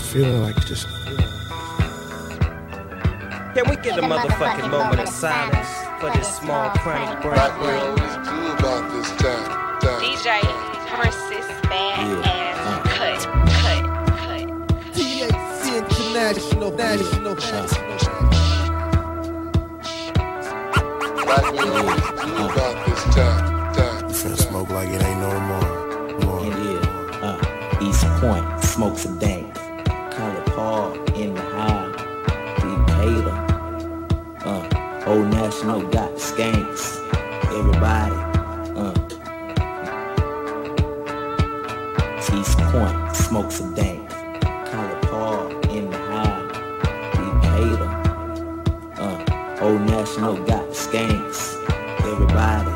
feeling like just. Can we get a motherfucking moment of silence for this small chronic brain? About this time. DJ Princess Badass Cut. THC International. Black ladies about this time. You finna smoke like it ain't no more. East Point, smokes a dank. Call it Paul in the house. Decatur. Old National got skanks. Everybody. East Point, smokes a dank. Call it Paul in the house. Decatur. Old National got skanks. Everybody.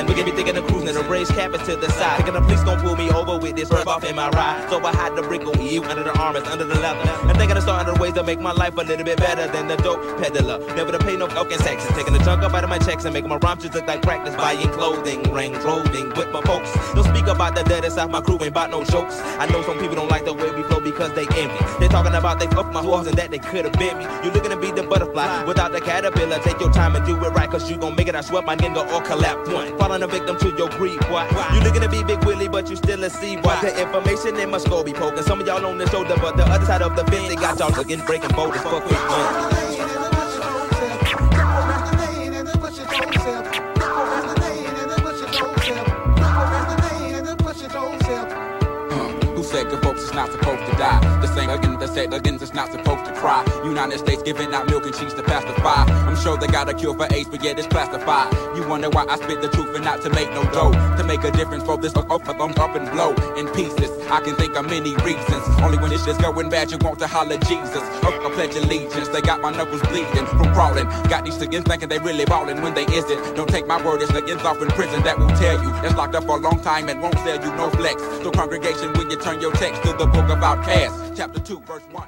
We get me thinking of cruising and raise cabin to the side. Thinking the police gon' pull me over with this herb off in my ride. So I hide the brick you under the armors, under the leather. And thinking of starting the ways to make my life a little bit better than the dope peddler. Never to pay no coke and taxes. Taking the junk up out of my checks and making my rhymes just look like practice. Buying clothing, Range Roving with my folks. Don't speak about the dead inside my crew, ain't about no jokes. I know some people don't like the way we flow because they envy. They talking about they fucked my horse and that they could have been me. You looking to be the butterfly without the caterpillar. Take your time and do it right, cause you gon' make it. I swear my nigga or collapse one. Falling a victim to your greed, boy. You looking to be Big Willie, but you still a C, boy. The information in my skull be poking. Some of y'all on the shoulder, but the other side of the fence, they got y'all looking, breaking bold as fuck with money. Good folks is not supposed to die. The same again that said again that's not supposed to cry. United States giving out milk and cheese to pacify. I'm sure they got a cure for AIDS, but yet it's classified. You wonder why I spit the truth and not to make no dough. To make a difference for this up and blow in pieces. I can think of many reasons. Only when it's just going bad you want to holler Jesus. I pledge allegiance. They got my knuckles bleeding from crawling. Got these chickens thinking they really ballin' when they isn't. Don't take my word, it's chickens off in prison that will tell you. That's locked up for a long time and won't sell you no flex. So congregation, when you turn your text to the book of Outcasts, chapter 2, verse 1.